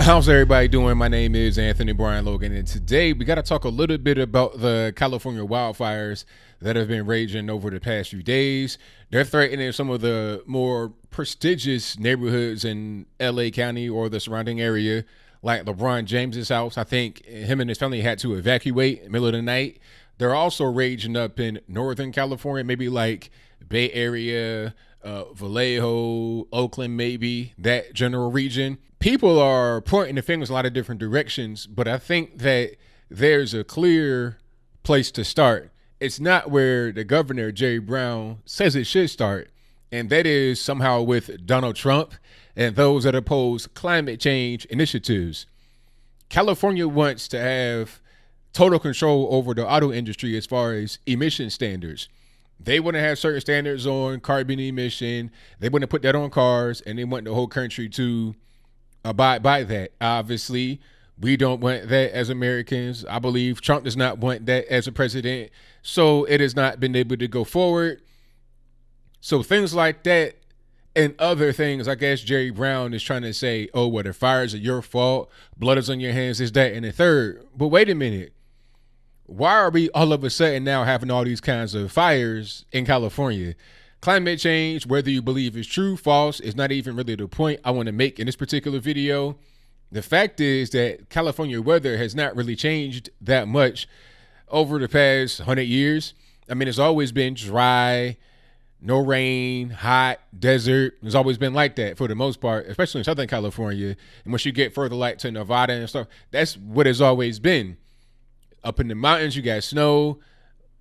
How's everybody doing? My name is Anthony Brian Logan, and today we got to talk a little bit about the California wildfires that have been raging over the past few days. They're threatening some of the more prestigious neighborhoods in LA County or the surrounding area, like LeBron James's house. I think him and his family had to evacuate in the middle of the night. They're also raging up in Northern California, maybe like Bay Area, Vallejo, Oakland, maybe that general region. People are pointing the fingers a lot of different directions, but I think that there's a clear place to start. It's not where the governor, Jerry Brown, says it should start, and that is somehow with Donald Trump and those that oppose climate change initiatives. California wants to have total control over the auto industry as far as emission standards. They want to have certain standards on carbon emission. They want to put that on cars, and they want the whole country to abide by that. Obviously, we don't want that as Americans. I believe Trump does not want that as a president. So it has not been able to go forward. So things like that and other things, I guess Jerry Brown is trying to say, oh, well, the fires are your fault. Blood is on your hands, is that and the third. But wait a minute. Why are we all of a sudden now having all these kinds of fires in California? Climate change, whether you believe it's true, false, is not even really the point I want to make in this particular video. The fact is that California weather has not really changed that much over the past 100 years. I mean, it's always been dry, no rain, hot, desert. It's always been like that for the most part, especially in Southern California. And once you get further like to Nevada and stuff, that's what it's always been. Up in the mountains, you got snow.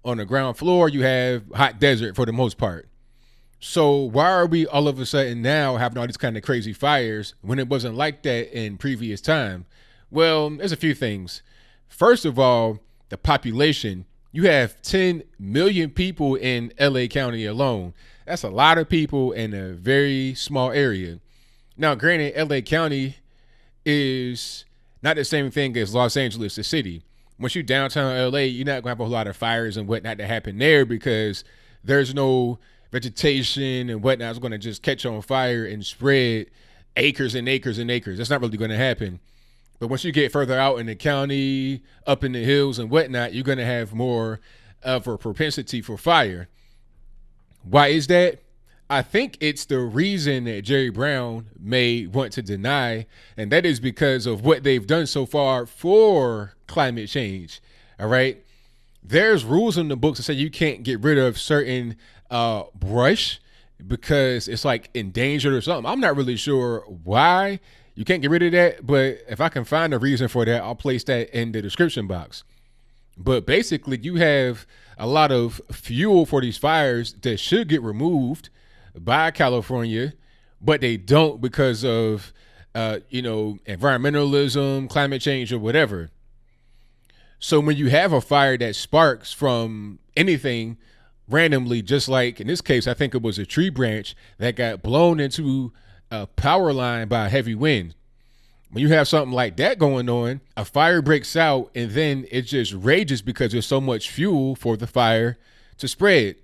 On the ground floor, you have hot desert for the most part. So why are we all of a sudden now having all these kind of crazy fires when it wasn't like that in previous time? Well, there's a few things. First of all, the population. You have 10 million people in LA County alone. That's a lot of people in a very small area. Now, granted, LA County is not the same thing as Los Angeles, the city. Once you're downtown LA, you're not going to have a whole lot of fires and whatnot to happen there because there's no vegetation and whatnot is going to just catch on fire and spread acres and acres and acres. That's not really going to happen. But once you get further out in the county, up in the hills and whatnot, you're going to have more of a propensity for fire. Why is that? I think it's the reason that Jerry Brown may want to deny, and that is because of what they've done so far for climate change. All right. There's rules in the books that say you can't get rid of certain brush because it's like endangered or something. I'm not really sure why you can't get rid of that, but if I can find a reason for that, I'll place that in the description box. But basically, you have a lot of fuel for these fires that should get removed by California, but they don't because of environmentalism, climate change, or whatever. So when you have a fire that sparks from anything randomly, just like in this case, I think it was a tree branch that got blown into a power line by a heavy wind. When you have something like that going on, a fire breaks out and then it just rages because there's so much fuel for the fire to spread.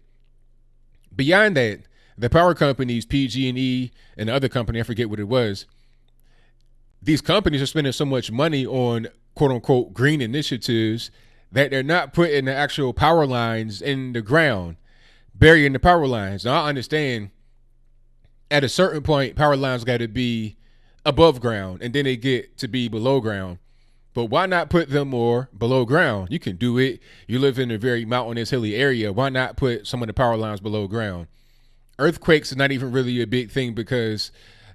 Beyond that, the power companies, pg&e and the other company, I forget what it was, these companies are spending so much money on quote unquote green initiatives that they're not putting the actual power lines in the ground, burying the power lines. Now I understand at a certain point, power lines got to be above ground and then they get to be below ground. But why not put them more below ground? You can do it. You live in a very mountainous, hilly area. Why not put some of the power lines below ground? Earthquakes is not even really a big thing because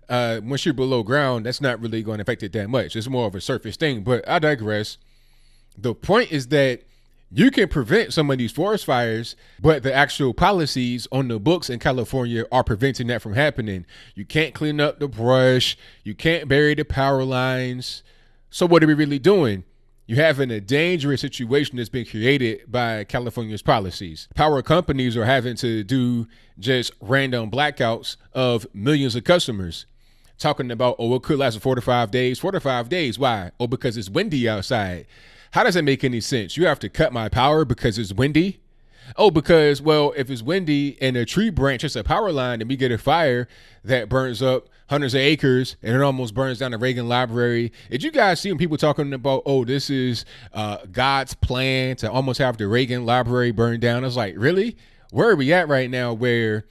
once you're below ground, that's not really going to affect it that much. It's more of a surface thing, but I digress. The point is that you can prevent some of these forest fires, but the actual policies on the books in California are preventing that from happening. You can't clean up the brush. You can't bury the power lines. So what are we really doing? You're having a dangerous situation that's been created by California's policies. Power companies are having to do just random blackouts of millions of customers. Talking about, oh, it could last 4 to 5 days. 4 to 5 days. Why? Oh, because it's windy outside. How does that make any sense? You have to cut my power because it's windy? Oh, because, well, if it's windy and a tree branches a power line and we get a fire that burns up hundreds of acres and it almost burns down the Reagan Library. Did you guys see when people talking about, oh, this is God's plan to almost have the Reagan Library burned down? I was like, really? Where are we at right now where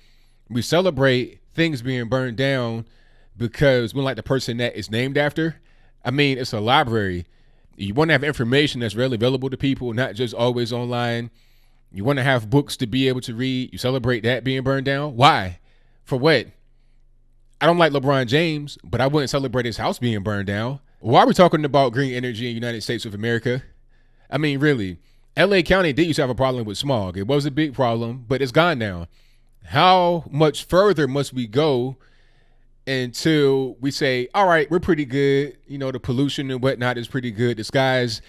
we celebrate things being burned down because we like the person that it's named after? I mean, it's a library. You want to have information that's readily available to people, not just always online. You want to have books to be able to read. You celebrate that being burned down. Why? For what? I don't like LeBron James, but I wouldn't celebrate his house being burned down. Why are we talking about green energy in the United States of America? I mean, really, LA County did used to have a problem with smog. It was a big problem, but it's gone now. How much further must we go until we say, all right, we're pretty good. You know, the pollution and whatnot is pretty good. The sky's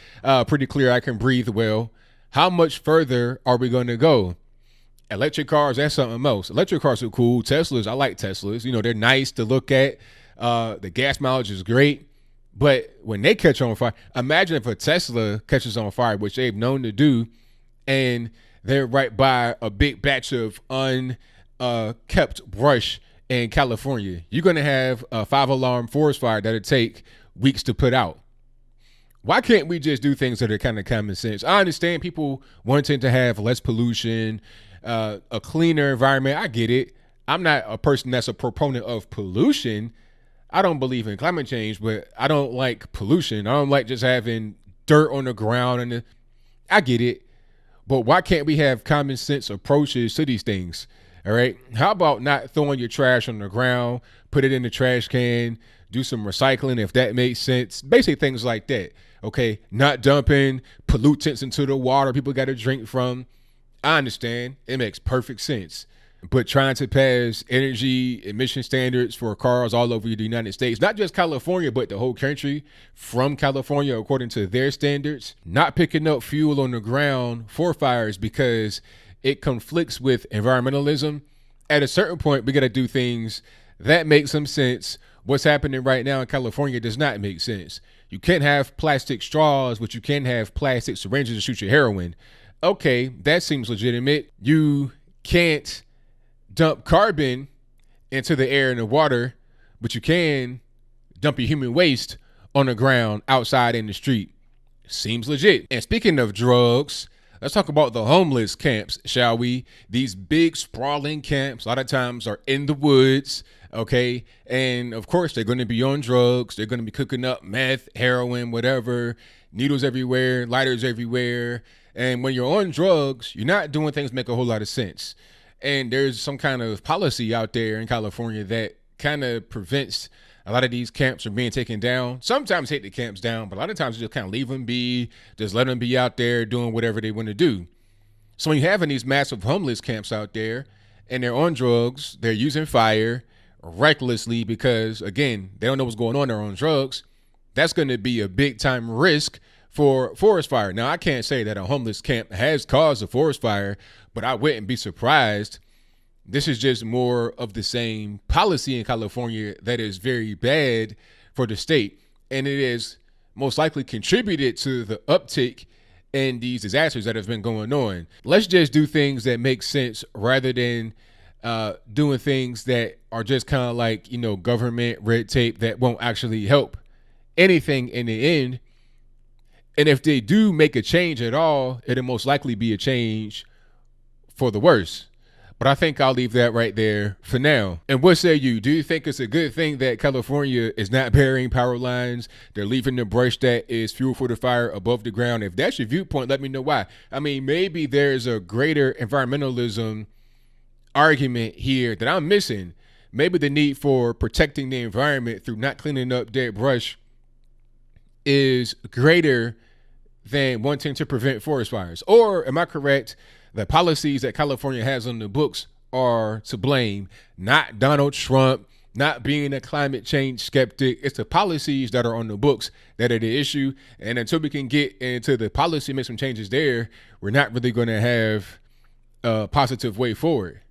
pretty clear. I can breathe well. How much further are we going to go? Electric cars, that's something else. Electric cars are cool. Teslas, I like Teslas. You know, they're nice to look at. The gas mileage is great. But when they catch on fire, imagine if a Tesla catches on fire, which they've known to do, and they're right by a big batch of unkept brush in California. You're going to have a 5-alarm forest fire that'll take weeks to put out. Why can't we just do things that are kind of common sense? I understand people wanting to have less pollution, a cleaner environment. I get it. I'm not a person that's a proponent of pollution. I don't believe in climate change, but I don't like pollution. I don't like just having dirt on the ground. I get it. But why can't we have common sense approaches to these things? All right. How about not throwing your trash on the ground, put it in the trash can, do some recycling if that makes sense. Basically things like that. Okay. Not dumping pollutants into the water people got to drink from. I understand. It makes perfect sense. But trying to pass energy emission standards for cars all over the United States, not just California, but the whole country from California, according to their standards, not picking up fuel on the ground for fires because it conflicts with environmentalism. At a certain point, we got to do things that make some sense. What's happening right now in California does not make sense. You can't have plastic straws, but you can have plastic syringes to shoot your heroin. Okay, that seems legitimate. You can't dump carbon into the air and the water, but you can dump your human waste on the ground outside in the street. Seems legit. And speaking of drugs, let's talk about the homeless camps, shall we? These big sprawling camps, a lot of times are in the woods, okay? And of course, they're going to be on drugs. They're going to be cooking up meth, heroin, whatever, needles everywhere, lighters everywhere. And when you're on drugs, you're not doing things that make a whole lot of sense. And there's some kind of policy out there in California that kind of prevents a lot of these camps from being taken down. Sometimes take the camps down, but a lot of times you just kind of leave them be, just let them be out there doing whatever they want to do. So when you're having these massive homeless camps out there and they're on drugs, they're using fire recklessly because, again, they don't know what's going on, they're on drugs. That's going to be a big time risk for forest fire. Now, I can't say that a homeless camp has caused a forest fire, but I wouldn't be surprised. This is just more of the same policy in California that is very bad for the state. And it is most likely contributed to the uptick in these disasters that have been going on. Let's just do things that make sense rather than doing things that are just kind of like, you know, government red tape that won't actually help anything in the end. And if they do make a change at all, it'll most likely be a change for the worse. But I think I'll leave that right there for now. And what say you? Do you think it's a good thing that California is not burying power lines? They're leaving the brush that is fuel for the fire above the ground. If that's your viewpoint, let me know why. I mean, maybe there's a greater environmentalism argument here that I'm missing. Maybe the need for protecting the environment through not cleaning up dead brush is greater than wanting to prevent forest fires. Or am I correct? The policies that California has on the books are to blame, not Donald Trump, not being a climate change skeptic. It's the policies that are on the books that are the issue. And until we can get into the policy, make some changes there, we're not really going to have a positive way forward.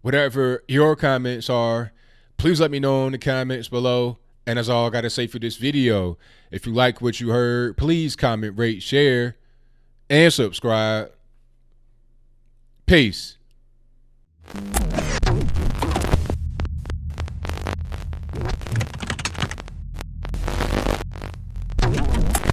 Whatever your comments are, please let me know in the comments below. And that's all I got to say for this video. If you like what you heard, please comment, rate, share, and subscribe. Peace.